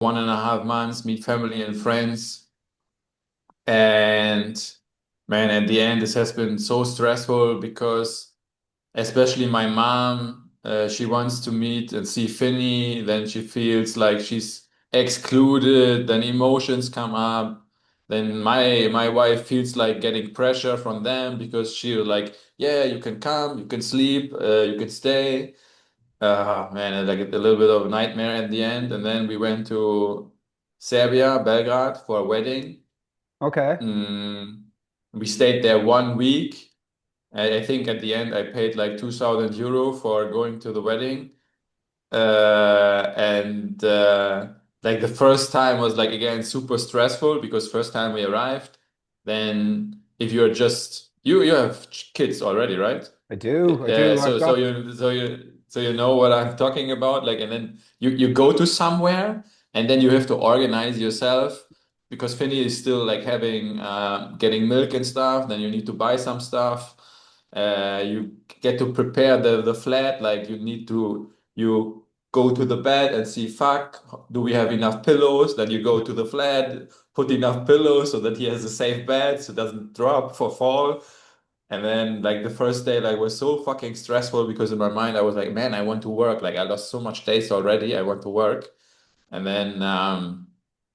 1.5 months, meet family and friends. And man, at the end, this has been so stressful because especially my mom, she wants to meet and see Finny, then she feels like she's excluded, then emotions come up. Then my wife feels like getting pressure from them because she was like, yeah, you can come, you can sleep, you can stay. Man, like a little bit of a nightmare at the end. And then we went to Serbia, Belgrade for a wedding. Okay. Mm, we stayed there 1 week. I think at the end I paid like 2,000 euro for going to the wedding. And like the first time was like again super stressful because first time we arrived, then if you're just you have kids already, right? I do. I Yeah, do. I've got so you know what I'm talking about. Like, and then you go to somewhere, and then you have to organize yourself because Finny is still like having getting milk and stuff. Then you need to buy some stuff. You get to prepare the flat. Like you go to the bed and see, fuck, do we have enough pillows? Then you go to the flat, put enough pillows so that he has a safe bed, so it doesn't drop for fall. And then like the first day like was so fucking stressful because in my mind I was like, man, I want to work. Like I lost so much days already. I want to work. And then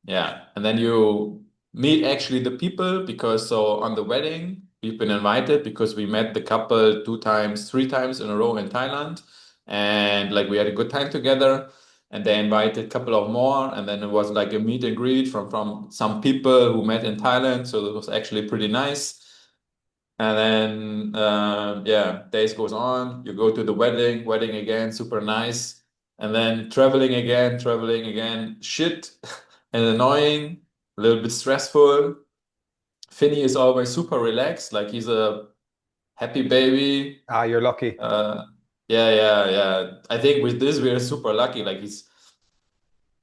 yeah, and then you meet actually the people because so on the wedding we've been invited because we met the couple 2 times, 3 times in a row in Thailand. And like we had a good time together. And they invited a couple of more, and then it was like a meet and greet from some people who met in Thailand. So it was actually pretty nice. And then yeah, days goes on. You go to the wedding again, super nice. And then traveling again, shit and annoying, a little bit stressful. Finny is always super relaxed, like he's a happy baby. you're lucky. Uh, yeah. I think with this we're super lucky. Like he's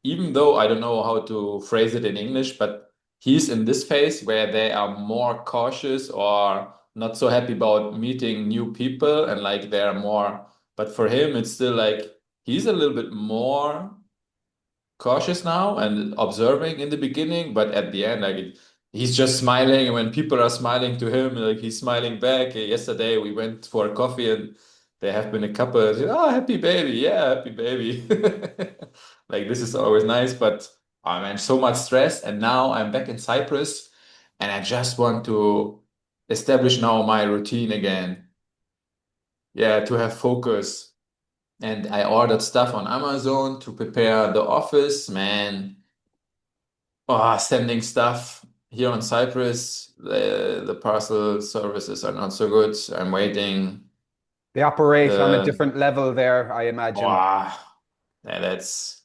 even though I don't know how to phrase it in English, but he's in this phase where they are more cautious or not so happy about meeting new people and like they're more, but for him, it's still like he's a little bit more cautious now and observing in the beginning, but at the end, like he's just smiling, and when people are smiling to him, like he's smiling back. Yesterday we went for a coffee, and there have been a couple. Oh, happy baby, yeah, happy baby. Like this is always nice, but oh man, so much stress. And now I'm back in Cyprus, and I just want to establish now my routine again. Yeah, to have focus. And I ordered stuff on Amazon to prepare the office, man. Oh, sending stuff here on Cyprus, the parcel services are not so good. I'm waiting. They operate on a Uh, different level there, I imagine. wow, yeah, that's.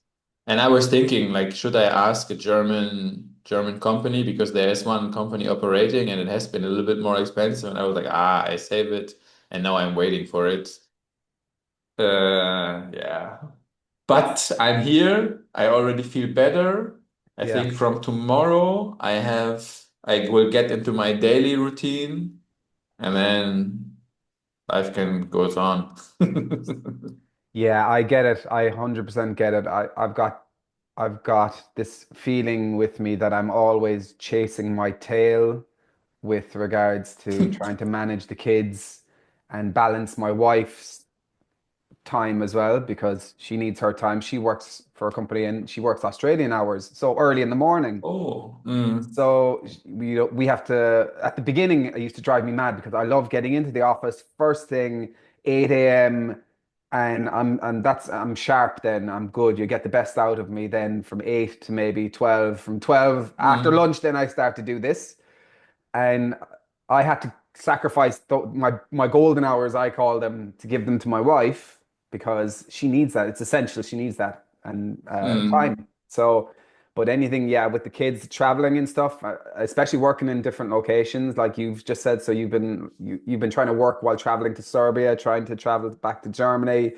And I was thinking, like, should I ask a German company because there is one company operating, and it has been a little bit more expensive. And I was like, I save it, and now I'm waiting for it. Yeah. That's But I'm here. I already feel better. I yeah. think from tomorrow I will get into my daily routine and then life can goes on. Yeah, I get it. I 100% get it. I've got this feeling with me that I'm always chasing my tail with regards to trying to manage the kids and balance my wife's time as well because she needs her time. She works for a company and she works Australian hours, so early in the morning. Oh, So we have to, at the beginning, it used to drive me mad because I love getting into the office first thing, 8 a.m. and that's I'm sharp then. I'm good. You get the best out of me then from 8 to maybe 12. From 12 after mm, lunch, then I start to do this. And I had to sacrifice my golden hours, I call them, to give them to my wife because she needs that. It's essential. She needs that and mm, time. So, but anything, yeah, with the kids traveling and stuff, especially working in different locations, like you've just said. So you've been trying to work while traveling to Serbia, trying to travel back to Germany,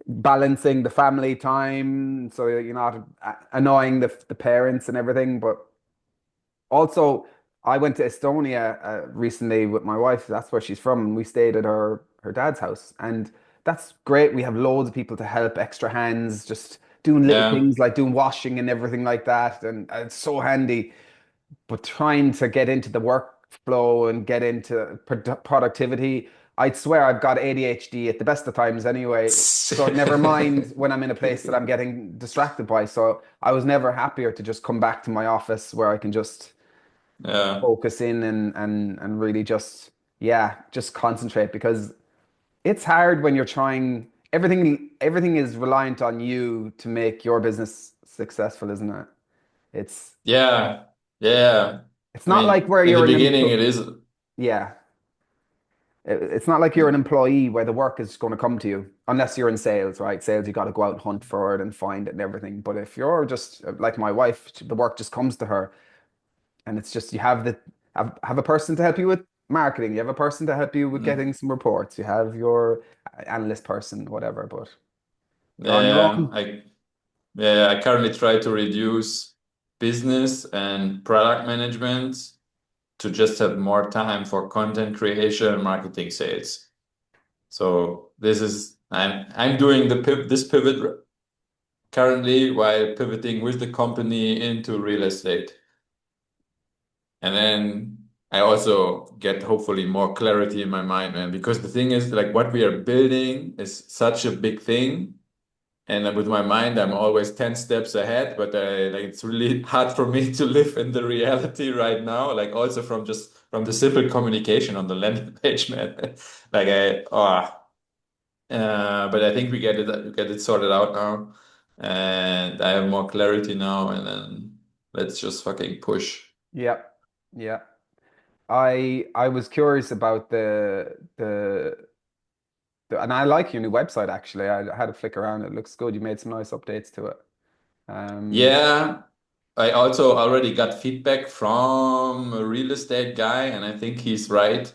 balancing the family time, so you're not annoying the parents and everything, but also, I went to Estonia recently with my wife. That's where she's from, and we stayed at her dad's house, and that's great. We have loads of people to help, extra hands, just doing little Yeah. things like doing washing and everything like that, and it's so handy. But trying to get into the workflow and get into productivity, I'd swear I've got ADHD at the best of times anyway. So never mind when I'm in a place that I'm getting distracted by. So I was never happier to just come back to my office where I can just Yeah. focus in and really just yeah, just concentrate because it's hard when you're trying everything is reliant on you to make your business successful, isn't it? It's Yeah. Yeah. it's I not like mean, where in the you're an beginning, employee. it is. Yeah. It's not like you're an employee where the work is going to come to you, unless you're in sales, right? Sales, you got to go out and hunt for it and find it and everything. But if you're just like my wife, the work just comes to her, and it's just you have a person to help you with marketing, you have a person to help you with Mm. getting some reports, you have your analyst person, whatever. But you're on your Yeah. own. I currently try to reduce business and product management to just have more time for content creation, marketing, sales. So I'm doing this pivot currently while pivoting with the company into real estate. And then I also get hopefully more clarity in my mind, man, because the thing is like what we are building is such a big thing. And with my mind, I'm always 10 steps ahead, but like it's really hard for me to live in the reality right now. Like also from the simple communication on the landing page, man. But I think we get it sorted out now, and I have more clarity now. And then let's just fucking push. Yeah. Yeah. I was curious about and I like your new website actually. I had a flick around. It looks good. You made some nice updates to it. Um, Yeah, I also already got feedback from a real estate guy, and I think he's right.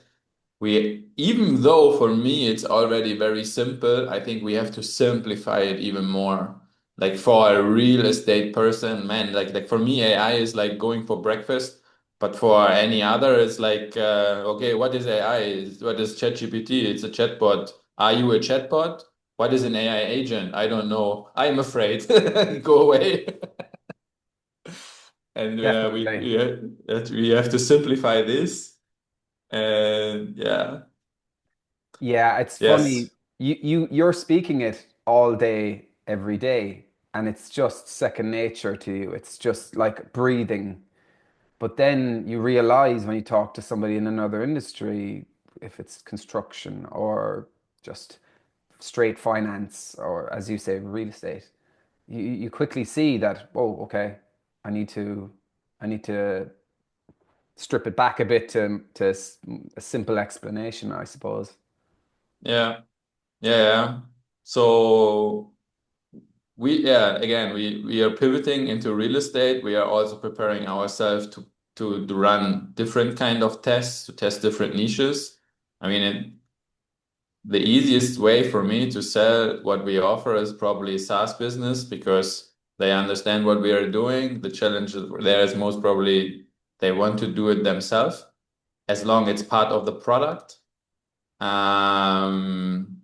Even though for me it's already very simple, I think we have to simplify it even more. Like for a real estate person, man, like for me, AI is like going for breakfast, but for any other, it's like, okay, what is AI? What is ChatGPT? It's a chatbot. Are you a chatbot? What is an AI agent? I don't know. I'm afraid. Go away. And definitely. we have to simplify this. And yeah, Yeah, it's funny. yes. You're speaking it all day, every day, and it's just second nature to you. It's just like breathing. But then you realize when you talk to somebody in another industry, if it's construction or just straight finance or as you say, real estate, you quickly see that, oh, okay, I need to I need to strip it back a bit to a simple explanation, I suppose. Yeah. Yeah, yeah. So we are pivoting into real estate. We are also preparing ourselves to run different kind of tests, to test different niches. I mean, the easiest way for me to sell what we offer is probably SaaS business because they understand what we are doing. The challenge there is most probably they want to do it themselves as long it's part of the product. Um,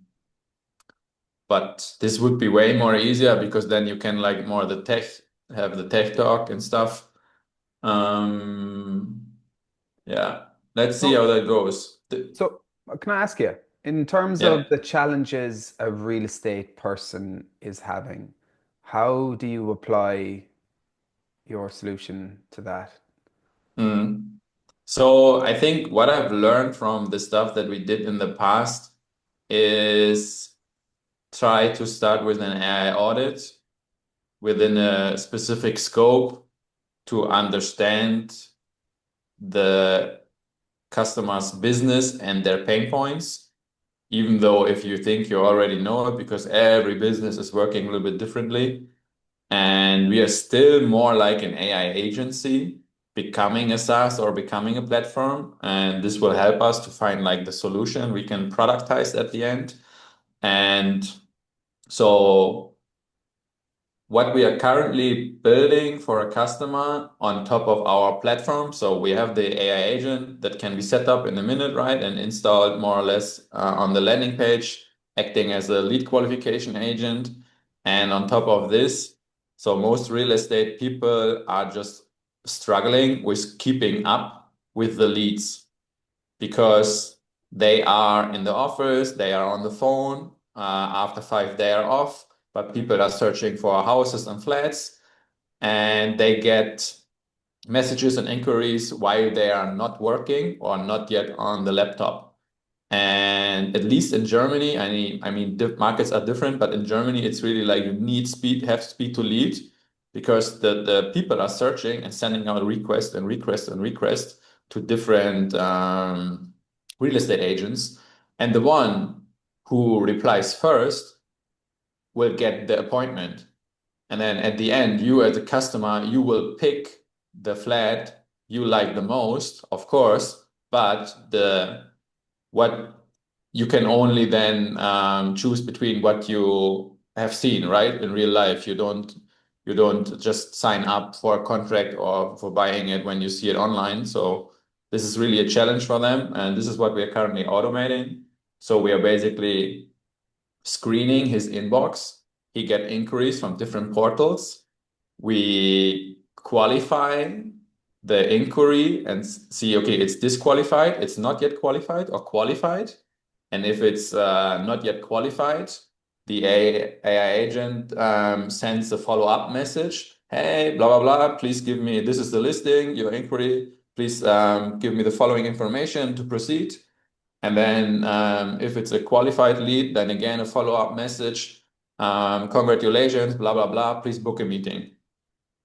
But this would be way more easier because then you can like more have the tech talk and stuff. Um, yeah, let's see how So, that goes. so can I ask you, in terms of Yeah. the challenges a real estate person is having, how do you apply your solution to that? Mm. So I think what I've learned from the stuff that we did in the past is try to start with an AI audit within a specific scope to understand the customer's business and their pain points, even though if you think you already know it, because every business is working a little bit differently. And we are still more like an AI agency, becoming a SaaS or becoming a platform. And this will help us to find like the solution we can productize at the end. And so what we are currently building for a customer on top of our platform. So we have the AI agent that can be set up in a minute, right? And installed more or less on the landing page, acting as a lead qualification agent. And on top of this, So most real estate people are just struggling with keeping up with the leads because they are in the office, they are on the phone. After 5 they are off, but people are searching for houses and flats, and they get messages and inquiries while they are not working or not yet on the laptop. And at least in Germany, I mean, markets are different, but in Germany, it's really like you need speed, have speed to lead because the people are searching and sending out requests and requests and requests to different real estate agents. And the one who replies first will get the appointment. And then at the end, you as a customer, you will pick the flat you like the most, of course, but the what you can only then choose between what you have seen, right? In real life, you don't just sign up for a contract or for buying it when you see it online. So this is really a challenge for them, and this is what we are currently automating. So we are basically screening his inbox. He get inquiries from different portals. We qualify the inquiry and see, okay, it's disqualified, it's not yet qualified, or qualified. And if it's not yet qualified, the AI agent sends a follow-up message. Hey, blah, blah, blah, please give me, this is the listing, your inquiry. Please give me the following information to proceed. And then if it's a qualified lead, then again, a follow-up message. Congratulations, blah, blah, blah, please book a meeting.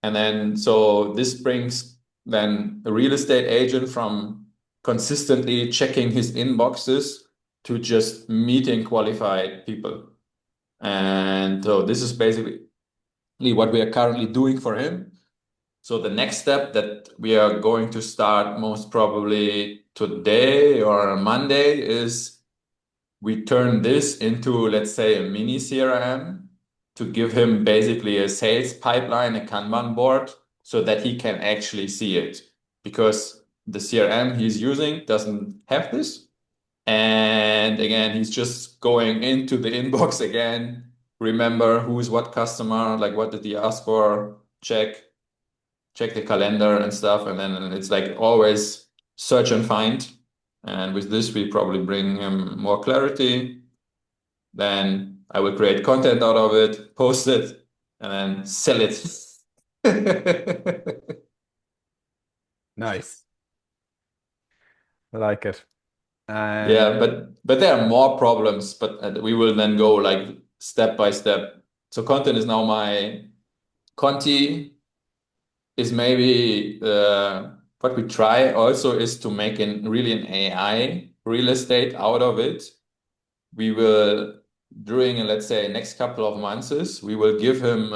And then, so this brings then a real estate agent from consistently checking his inboxes to just meeting qualified people. And so this is basically what we are currently doing for him. So the next step that we are going to start most probably today or Monday is we turn this into, let's say, a mini CRM to give him basically a sales pipeline, a Kanban board, so that he can actually see it. Because the CRM he's using doesn't have this. And again, he's just going into the inbox again, remember who's what customer, like what did he ask for, check the calendar and stuff. And then it's like always search and find. And with this, we probably bring him more clarity. Then I will create content out of it, post it, and then sell it. Nice. I like it. Yeah, but there are more problems, but we will then go like step by step. So content is now my Conti is maybe what we try also is to make really an AI real estate out of it. We will during let's say next couple of months, we will give him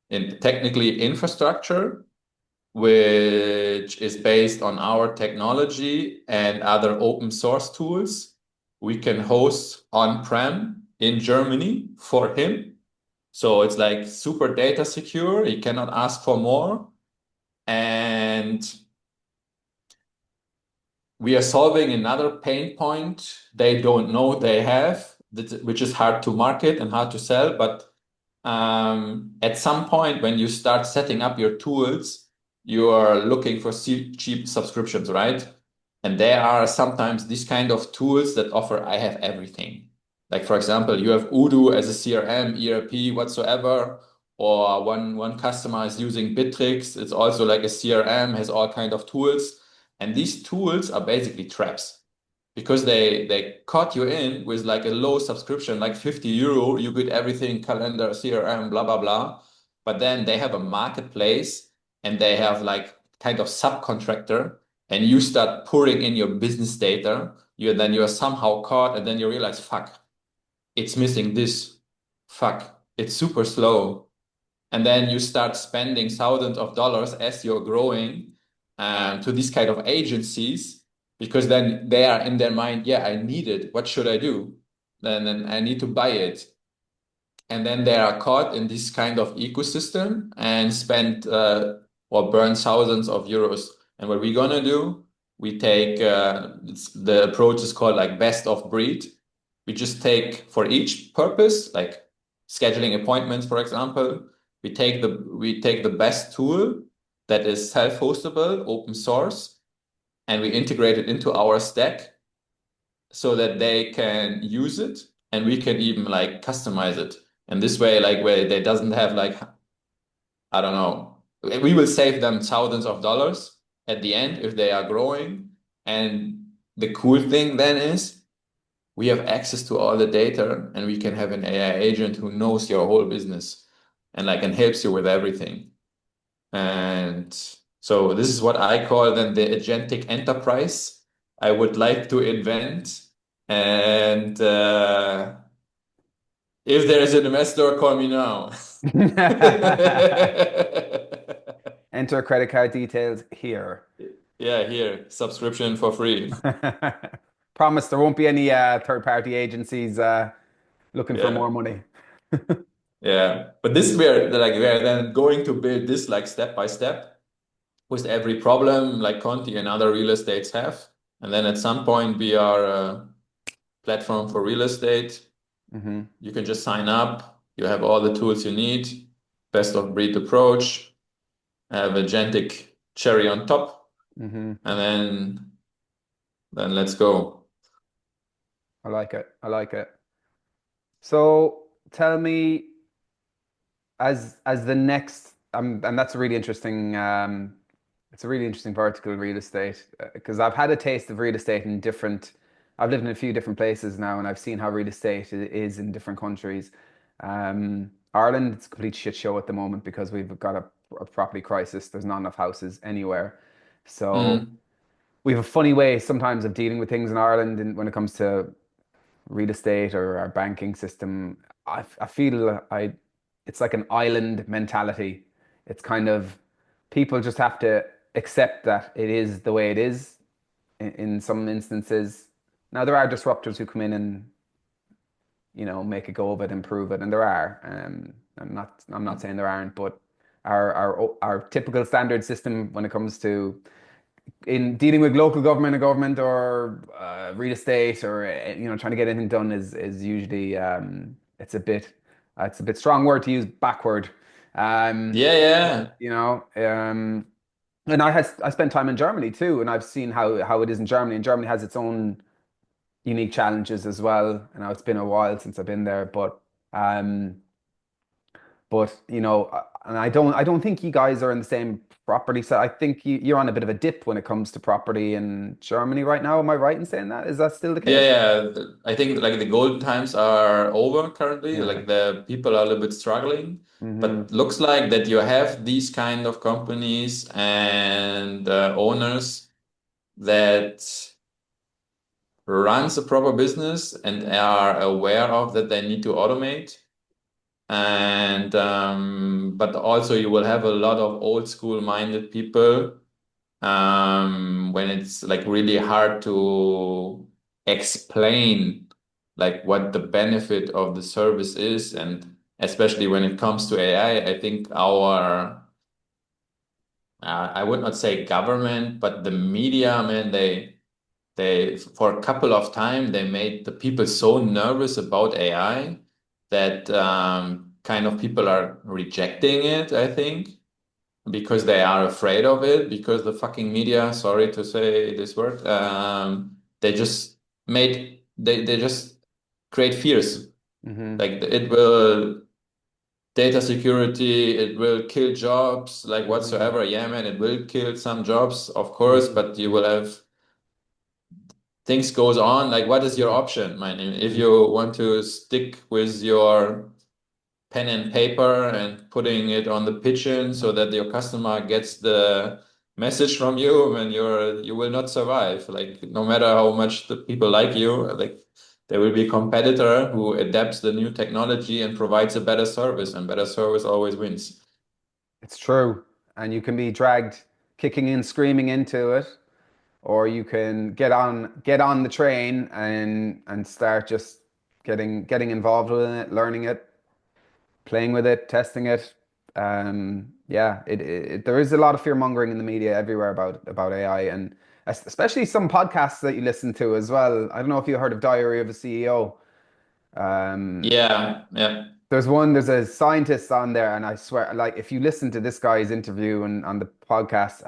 in technically infrastructure which is based on our technology and other open source tools we can host on-prem in Germany for him. So it's like super data secure. He cannot ask for more. And we are solving another pain point they don't know they have, which is hard to market and hard to sell. But at some point, when you start setting up your tools, you are looking for cheap subscriptions, right? And there are sometimes these kind of tools that offer, I have everything. Like, for example, you have Odoo as a CRM, ERP, whatsoever, or one customer is using Bittrex. It's also like a CRM, has all kind of tools. And these tools are basically traps because they caught you in with like a low subscription, like 50 euro, you get everything, calendar, CRM, blah, blah, blah. But then they have a marketplace and they have like kind of subcontractor and you start pouring in your business data. You are somehow caught and then you realize, fuck, it's missing this. Fuck, it's super slow. And then you start spending thousands of dollars as you're growing to these kind of agencies because then they are in their mind, yeah, I need it. What should I do? Then I need to buy it. And then they are caught in this kind of ecosystem and spend or burn thousands of euros. And what we're gonna do, we take the approach is called like best of breed. We just take for each purpose, like scheduling appointments, for example, we take the best tool that is self-hostable, open source, and we integrate it into our stack so that they can use it and we can even like customize it. And this way, like where they doesn't have like, I don't know, we will save them thousands of dollars at the end if they are growing. And the cool thing then is we have access to all the data and we can have an AI agent who knows your whole business and like and helps you with everything. And so this is what I call then the agentic enterprise I would like to invent. And if there is an investor, call me now. Enter credit card details here. Yeah, here, subscription for free. Promise there won't be any third-party agencies looking for more Yeah. money. Yeah. But this is where like we're then going to build this like step by step with every problem like Conti and other real estates have. And then at some point we are a platform for real estate. Hmm. You can just sign up. You have all the tools you need. Best of breed approach. Have a agentic cherry on top, Hmm. and then let's go. I like it. I like it. So tell me, as the next, and that's a really interesting. It's a really interesting vertical, real estate, because I've had a taste of real estate in different. I've lived in a few different places now, and I've seen how real estate is in different countries. Ireland, it's a complete shit show at the moment because we've got a property crisis. There's not enough houses anywhere, so Mm. we have a funny way sometimes of dealing with things in Ireland, and when it comes to real estate or our banking system, I feel it's like an island mentality. It's kind of people just have to accept that it is the way it is in some instances. Now there are disruptors who come in and make a go of it, improve it, and there are. I'm not saying there aren't, but our typical standard system when it comes to in dealing with local government or government or real estate or trying to get anything done is usually it's a bit strong word to use backward. Yeah, But, yeah. and I spent time in Germany too, and I've seen how it is in Germany. And Germany has its own unique challenges as well. And now it's been a while since I've been there, um, and I don't think you guys are in the same property. So I think you're on a bit of a dip when it comes to property in Germany right now. Am I right in saying that? Is that still the Yeah, case? yeah. I think like the golden times are over currently. Yeah. Like the people are a little bit struggling, Hmm. but looks like that you have these kind of companies and owners that runs a proper business and are aware of that they need to automate. And but also you will have a lot of old school minded people when it's like really hard to explain like what the benefit of the service is, and especially when it comes to AI, I think our I would not say government, but the media, man, they for a couple of time they made the people so nervous about AI that kind of people are rejecting it, I think, because they are afraid of it, because the fucking media, sorry to say this word, they just they just create fears. Hmm. Like it will data security, it will kill jobs, like Hmm. whatsoever. Yeah, man, it will kill some jobs, of course, Hmm. but you will have things goes on. Like, what is your Hmm. option, man? If you want to stick with your pen and paper and putting it on the pigeon so that your customer gets the message from you, and you will not survive. Like no matter how much the people like you, like there will be a competitor who adapts the new technology and provides a better service, and better service always wins. It's true. And you can be dragged kicking and screaming into it, or you can get on the train and start just getting involved with it, learning it, playing with it, testing it. Yeah, there is a lot of fear mongering in the media everywhere about AI, and especially some podcasts that you listen to as well. I don't know if you heard of Diary of a CEO. Um, Yeah, yeah. there's a scientist on there, and I swear, like, if you listen to this guy's interview and on the podcast,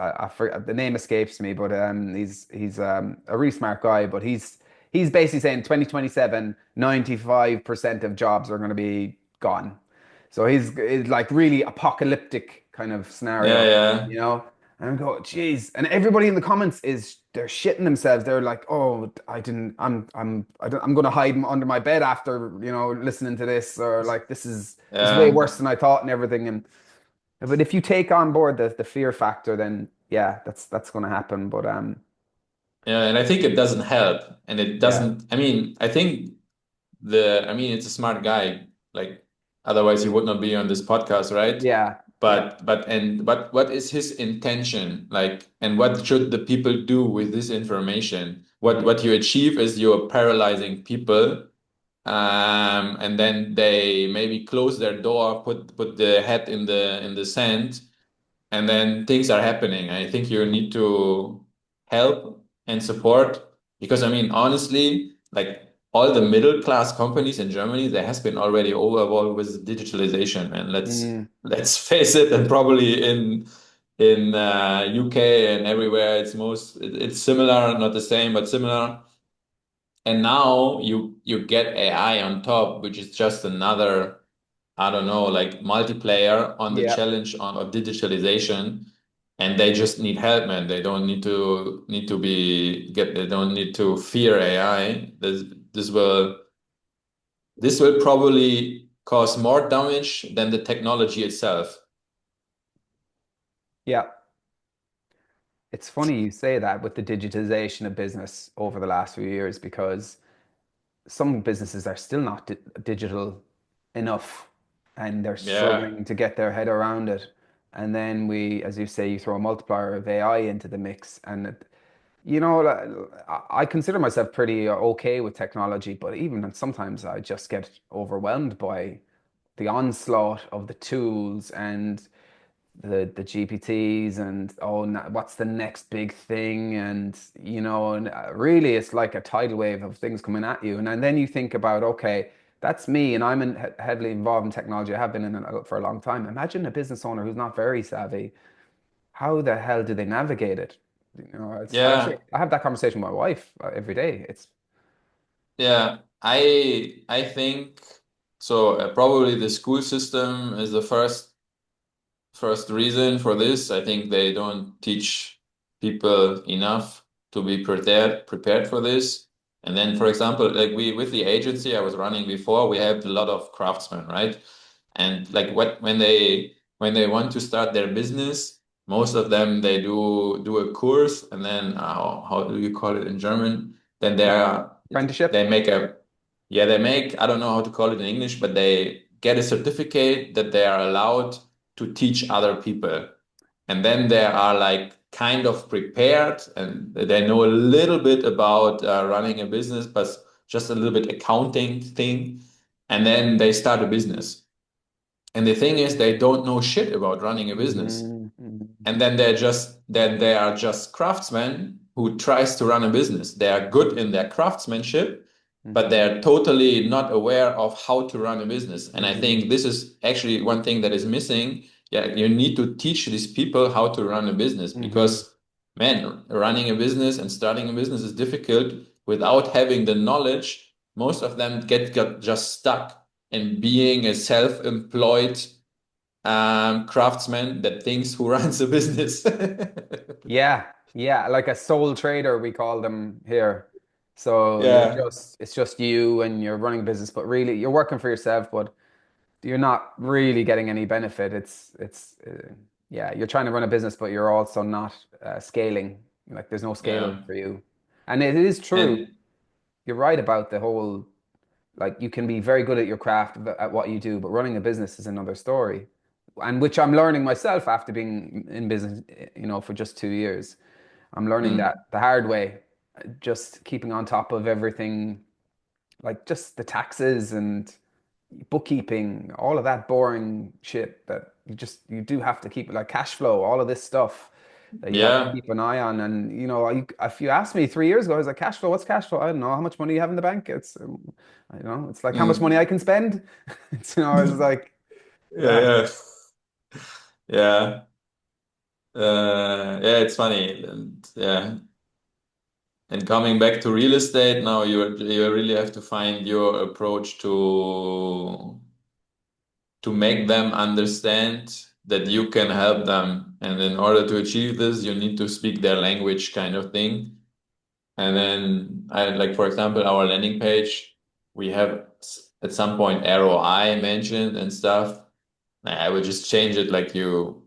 the name escapes me, but he's a really smart guy, but he's basically saying 2027, 95% of jobs are going to be gone. So he's like really apocalyptic kind of Yeah, scenario, yeah, you know? And I go, geez. And everybody in the comments they're shitting themselves. They're like, oh, I didn't, I'm going to hide under my bed after, listening to this, or like, this is way yeah. worse than I thought and everything. But if you take on board the fear factor, then yeah, that's going to happen. But Yeah, and I think it doesn't help. And it yeah, doesn't, I mean, I think it's a smart guy. Like, otherwise he would not be on this podcast, right? yeah, yeah. But what is his intention? Like, and what should the people do with this information? Mhm. What you achieve is you're paralyzing people, and then they maybe close their door, put the head in the sand, and then things are happening. I think you need to help and support because I mean, honestly, like all the middle class companies in Germany, there has been already overhauled with digitalization, and Mm, let's face it, and probably in UK and everywhere, it's similar, not the same, but similar. And now you get AI on top, which is just another, I don't know, like multiplayer on the yeah, challenge of digitalization. And they just need help, man. They don't need to be get they don't need to fear AI. This will probably cause more damage than the technology itself. yeah. It's funny you say that with the digitization of business over the last few years because some businesses are still not digital enough and they're Yeah. struggling to get their head around it. And then as you say, you throw a multiplier of AI into the mix. And, I consider myself pretty okay with technology, but even sometimes I just get overwhelmed by the onslaught of the tools and the GPTs and what's the next big thing, and really it's like a tidal wave of things coming at you, and then you think about, okay, that's me and heavily involved in technology. I have been in it for a long time. Imagine a business owner who's not very savvy. How the hell do they navigate it? Yeah. I have that conversation with my wife every day. It's Yeah. I think so. Probably the school system is the first reason for this. I think they don't teach people enough to be prepared for this. And then, for example, like we with the agency I was running before, we have a lot of craftsmen, right? And like when they want to start their business, most of them they do a course, and then how do you call it in German? Then apprenticeship. they make a they make, I don't know how to call it in English, but they get a certificate that they are allowed to teach other people. And then they are like kind of prepared and they know a little bit about running a business, but just a little bit accounting thing. And then they start a business. And the thing is, they don't know shit about running a business. Mhm, mhm, And then they are just craftsmen who tries to run a business. They are good in their craftsmanship, but mhm, they're totally not aware of how to run a business. And I mhm, think this is actually one thing that is missing. Yeah, you need to teach these people how to run a business mhm. because, man, running a business and starting a business is difficult without having the knowledge. Most of them got just stuck in being a self-employed craftsman that thinks who runs a business. Yeah, yeah, like a sole trader, we call them here. So Yeah, it's just you and you're running a business, but really you're working for yourself, but you're not really getting any benefit. Yeah, you're trying to run a business, but you're also not scaling. Like there's no scale yeah, for you. And it is true. and You're right about the whole, like you can be very good at your craft, at what you do, but running a business is another story. And which I'm learning myself after being in business, for just 2 years. I'm learning that mm, the hard way, just keeping on top of everything, like just the taxes and bookkeeping, all of that boring shit that you do have to keep, like cash flow, all of this stuff. that you have to Yeah. keep an eye on. And if you asked me 3 years ago, I was like, cash flow, what's cash flow? I don't know how much money you have in the bank. It's like how much money Mm. I can spend. It's like, Yeah, yeah, yeah. Yeah. Yeah, it's funny. And yeah. And coming back to real estate, now you really have to find your approach to make them understand that you can help them. And in order to achieve this, you need to speak their language kind of thing. And then I like, for example, our landing page, we have at some point ROI mentioned and stuff. I would just change it like you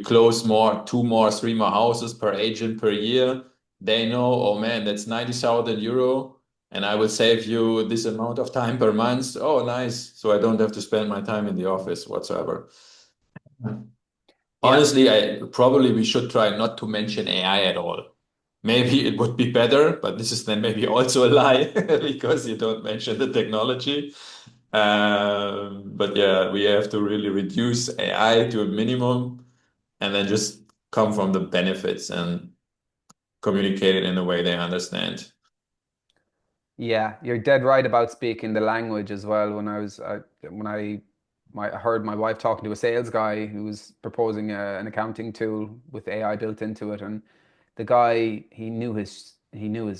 close more, two more, three more houses per agent per year. They know, oh man, that's 90,000 euro, and I will save you this amount of time per month. Oh, nice. So I don't have to spend my time in the office whatsoever. yeah, Honestly, I probably we should try not to mention AI at all. Maybe it would be better, but this is then maybe also a lie because you don't mention the technology. But yeah, we have to really reduce AI to a minimum and then just come from the benefits and communicate it in a way they understand. yeah. You're dead right about speaking the language as well. I heard my wife talking to a sales guy who was proposing an accounting tool with AI built into it, and the guy he knew his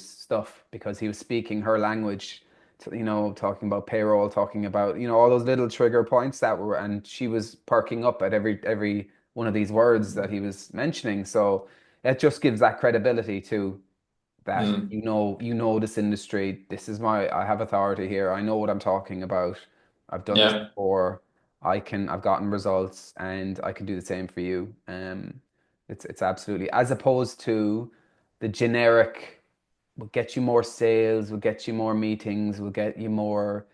stuff because he was speaking her language, talking about payroll, talking about all those little trigger points and she was perking up at every one of these words that he was mentioning. So it just gives that credibility to that Mm, this industry. I have authority here. I know what I'm talking about. I've done this yeah. before. I've gotten results and I can do the same for you. It's absolutely, as opposed to the generic, we'll get you more sales, we'll get you more meetings, we'll get you more,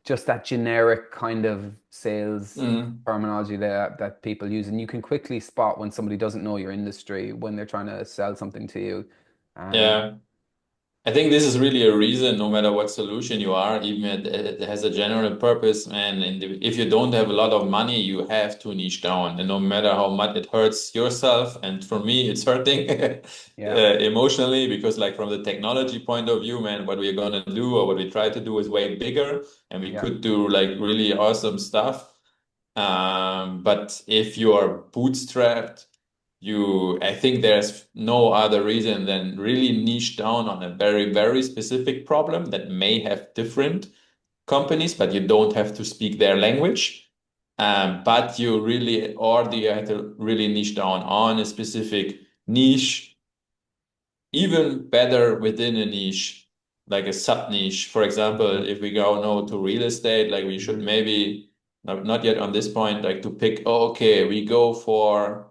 just that generic kind of sales Mm, terminology that people use. And you can quickly spot when somebody doesn't know your industry when they're trying to sell something to you. Um, yeah. I think this is really a reason, no matter what solution you are, even it has a general purpose. And if you don't have a lot of money, you have to niche down. And no matter how much it hurts yourself, and for me, it's hurting yeah. emotionally because, like, from the technology point of view, man, what we're gonna do or what we try to do is way bigger, and we Yeah. could do like really awesome stuff. But if you are bootstrapped, I think there's no other reason than really niche down on a very, very specific problem that may have different companies, but you don't have to speak their language. But you have to really niche down on a specific niche, even better within a niche, like a sub niche. For Mhm. example, if we go now to real estate, like we should Mhm. maybe not yet on this point, like to pick, oh, okay, we go for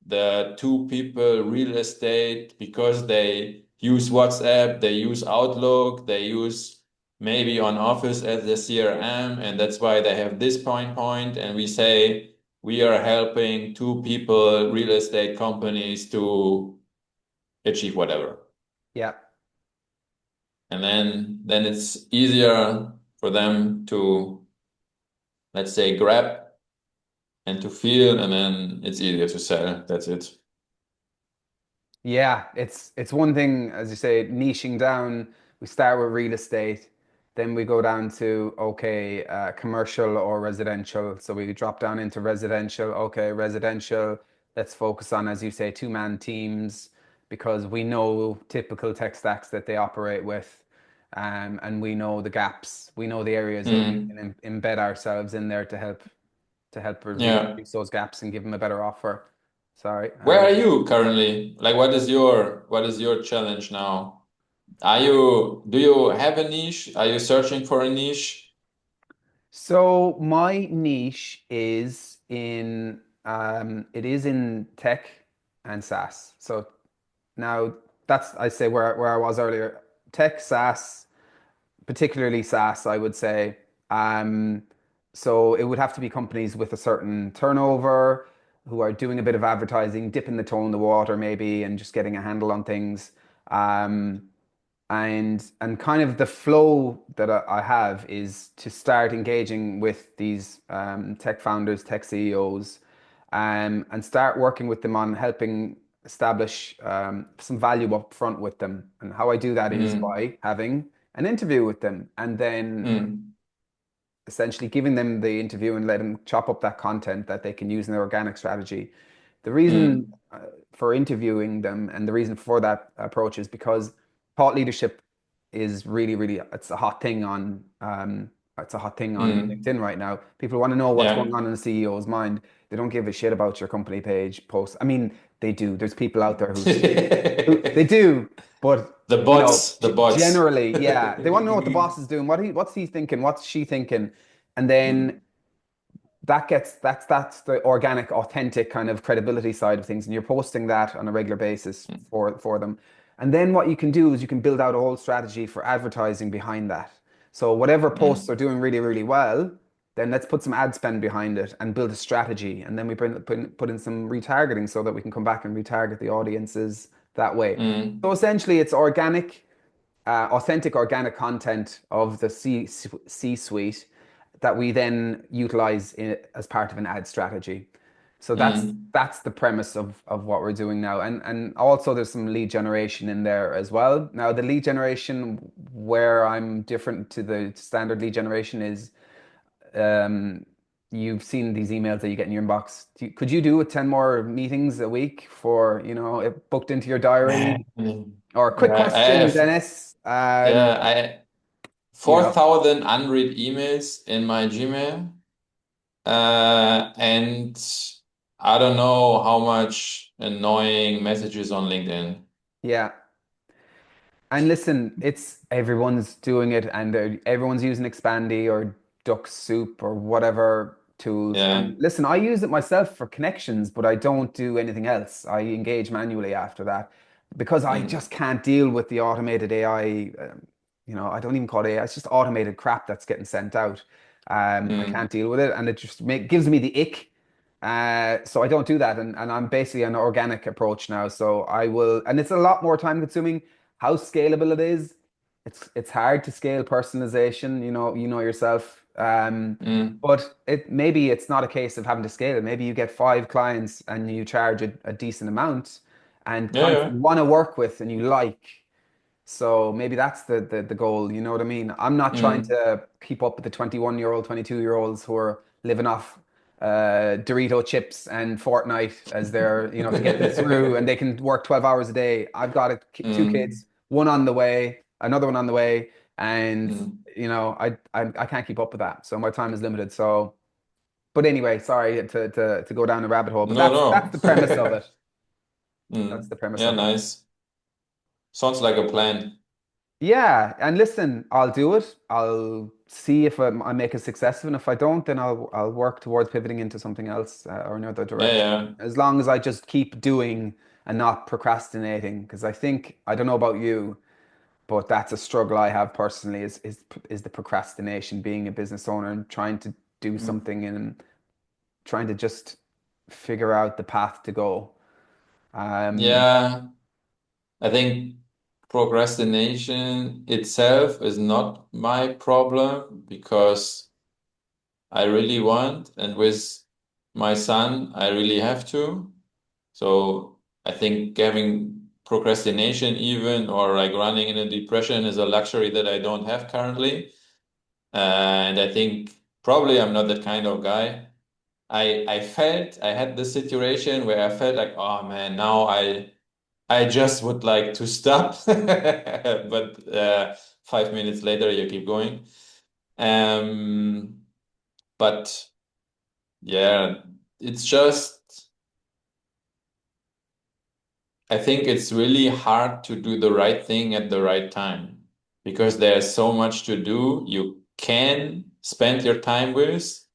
the two people real estate because they use WhatsApp, they use Outlook, they use maybe on Office as the CRM, and that's why they have this point, and we say we are helping two people real estate companies to achieve whatever. Yeah. And then it's easier for them to, let's say, grab and to feel, and then it's easier to sell. That's it. Yeah, it's one thing, as you say, niching down. We start with real estate, then we go down to okay, commercial or residential. So we drop down into residential. Okay, residential. Let's focus on, as you say, two-man teams because we know typical tech stacks that they operate with, and we know the gaps. We know the areas where we can Mm. embed ourselves in there to help Yeah. reduce those gaps and give them a better offer. Sorry. Where are you currently? Like, what is your challenge now? Do you have a niche? Are you searching for a niche? So my niche is in tech and SaaS. So now that's I say where I was earlier. Tech, SaaS, particularly SaaS, I would say. Um, so it would have to be companies with a certain turnover who are doing a bit of advertising, dipping the toe in the water maybe, and just getting a handle on things. Um, and kind of the flow that I have is to start engaging with these tech founders, tech CEOs, and start working with them on helping. establish some value up front with them. And how I do that is mm, by having an interview with them and then mm, essentially giving them the interview and let them chop up that content that they can use in their organic strategy. The reason mm, for interviewing them and the reason for that approach is because thought leadership is really, really, it's a hot thing on mm. LinkedIn right now. People want to know what's Yeah. going on in the CEO's mind. They don't give a shit about your company page posts. I mean, they do. There's people out there who they do, but The you know, bots, the bots. generally, yeah, they want to know what the boss is doing, what's he thinking, what's she thinking, and then Mm, that's the organic, authentic kind of credibility side of things, and you're posting that on a regular basis mm, for them. And then what you can do is you can build out a whole strategy for advertising behind that. So whatever posts mm, are doing really, really well, then let's put some ad spend behind it and build a strategy. And then we put in some retargeting so that we can come back and retarget the audiences that way. So mm, essentially, it's authentic organic content of the C-suite that we then utilize as part of an ad strategy. So mm, that's the premise of what we're doing now. And also there's some lead generation in there as well. Now the lead generation where I'm different to the standard lead generation is um, you've seen these emails that you get in your inbox. Could you do 10 more meetings a week for, it booked into your diary? mm. Or quick Yeah, I question, have Dennis. yeah, I You know, 4,000 unread emails in my Gmail. And I don't know how much annoying messages on LinkedIn. yeah. And listen, it's everyone's doing it, and everyone's using Expandy or Duck Soup or whatever tools. And Yeah. listen, I use it myself for connections, but I don't do anything else. I engage manually after that because I Mm, just can't deal with the automated AI. I don't even call it AI. It's just automated crap that's getting sent out. I mm, can't deal with it, and it just gives me the ick. So I don't do that, and I'm basically an organic approach now. So I will, and it's a lot more time consuming. How scalable it is, it's hard to scale personalization. You know yourself. mm. But maybe it's not a case of having to scale it. Maybe you get 5 clients and you charge a decent amount, and Yeah, clients you yeah. want to work with and you like. So maybe that's the goal, you know what I mean? I'm not trying Mm. to keep up with the 21-year-old, 22-year-olds who are living off Dorito chips and Fortnite as their, to get them through and they can work 12 hours a day. I've got two Mm, kids, one on the way, another one on the way, and mm. I can't keep up with that. So my time is limited. So, but anyway, sorry to go down a rabbit hole, but No, that's no. the premise of it. That's Mm. the premise Yeah, of it. nice. Sounds like a plan. Yeah, and listen, I'll do it. I'll see if I make a success of it. And if I don't, then I'll work towards pivoting into something else or another Yeah, direction. yeah. As long as I just keep doing and not procrastinating, because I don't know about you, but that's a struggle I have personally is the procrastination, being a business owner and trying to do Mm. something and trying to just figure out the path to go. Um, Yeah, I think procrastination itself is not my problem because I really want, and with my son, I really have to. So I think having procrastination even or like running in a depression is a luxury that I don't have currently. And I think probably I'm not that kind of guy. I had this situation where I felt like, oh man, now I just would like to stop. But 5 minutes later you keep going. Um, but yeah, it's just I think it's really hard to do the right thing at the right time because there's so much to do you can spend your time with.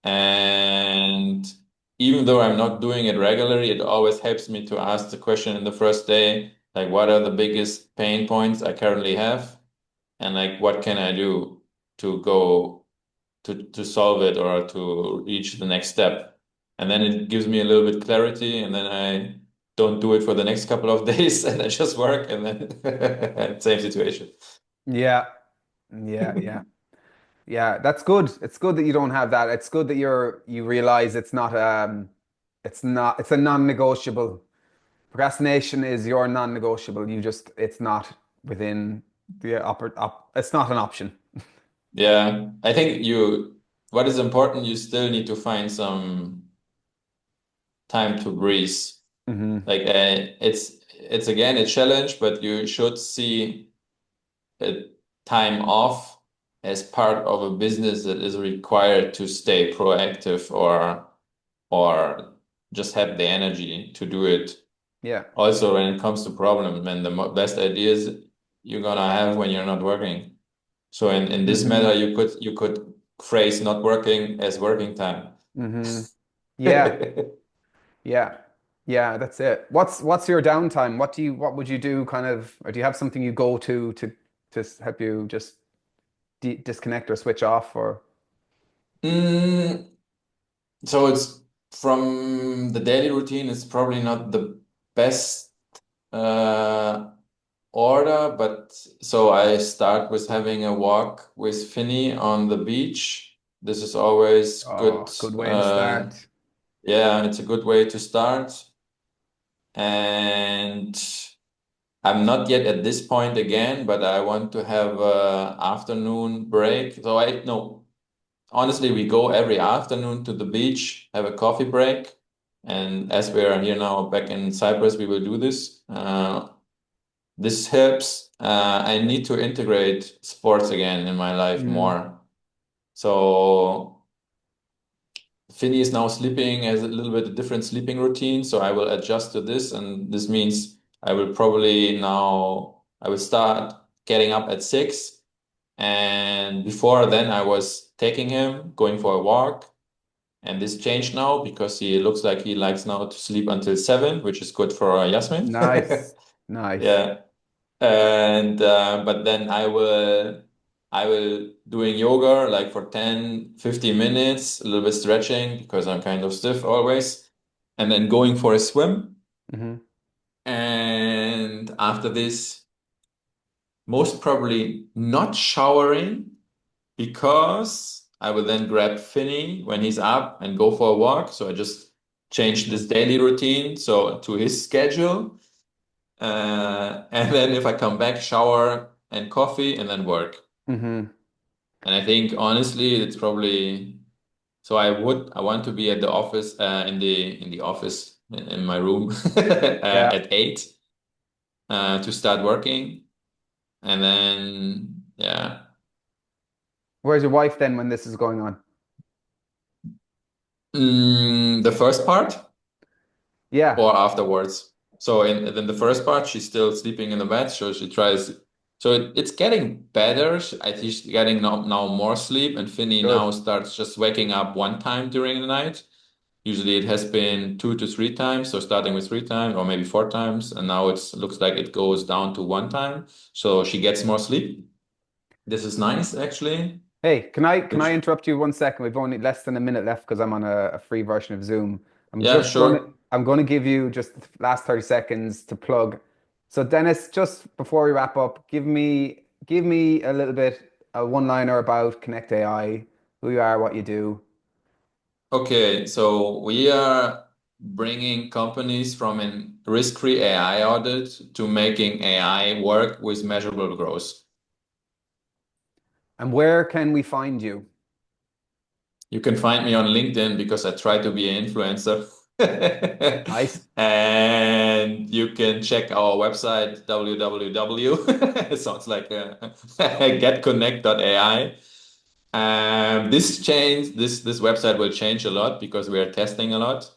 And even though I'm not doing it regularly, it always helps me to ask the question in the first day, like, what are the biggest pain points I currently have? And like, what can I do to go to solve it or to reach the next step? And then it gives me a little bit clarity, and then I don't do it for the next couple of days, and I just work, and then same situation. yeah, yeah. Yeah, that's good. It's good that you don't have that. It's good that you realize it's a non-negotiable. Procrastination is your non-negotiable. It's not within it's not an option. Yeah, I think what is important, you still need to find some time to breathe. Hmm. Like it's again a challenge, but you should see a time off as part of a business that is required to stay proactive or just have the energy to do it. Yeah. Also, when it comes to problems, man, the best ideas you're gonna have when you're not working. So in this matter, Hmm. you could phrase not working as working time. Hmm. Yeah. Yeah. Yeah, that's it. What's your downtime? What would you do kind of, or do you have something you go to help you just disconnect or switch off or Mm, so it's from the daily routine, it's probably not the best uh, order, but so I start with having a walk with Finny on the beach. This is always good. oh, good way to start. Yeah, it's a good way to start. And I'm not yet at this point again, but I want to have a afternoon break. So I no, honestly, we go every afternoon to the beach, have a coffee break. And as we are here now back in Cyprus, we will do this. This helps. I need to integrate sports again in my life Mm, more. So Finny is now sleeping, has a little bit of different sleeping routine, so I will adjust to this, and this means I will start getting up at 6, and before then I was taking him, going for a walk, and this changed now because he looks like he likes now to sleep until 7, which is good for Yasmin. nice. Nice. Yeah. And but then I will doing yoga like for 10-15 minutes, a little bit stretching because I'm kind of stiff always, and then going for a swim. Hmm. And after this, most probably not showering because I will then grab Finney when he's up and go for a walk. So I just changed this daily routine so to his schedule. And then if I come back, shower and coffee and then work. Hmm. And I think honestly, it's probably so I want to be at the office in the office in my room Yeah. at 8 to start working. And then yeah. Where's your wife then when this is going on? The first part Yeah. or afterwards. So in then the first part, she's still sleeping in the bed, so she tries. So it's getting better. I think she's getting now more sleep, and Finny now Good. starts just waking up one time during the night. Usually it has been 2 to 3 times, so starting with 3 times or maybe 4 times, and now it looks like it goes down to one time. So she gets more sleep. This is nice, actually. Hey, can I Which, interrupt you 1 second? We've only less than a minute left because I'm on a free version of Zoom. yeah, sure. I'm gonna give you just the last 30 seconds to plug. So Dennis, just before we wrap up, give me a little bit a one-liner about Connect AI, who you are, what you do. Okay, so we are bringing companies from a risk-free AI audit to making AI work with measurable growth. And where can we find you? You can find me on LinkedIn because I try to be an influencer. Nice. And you can check our website, www. It sounds like GetConnect.ai. This website will change a lot because we are testing a lot.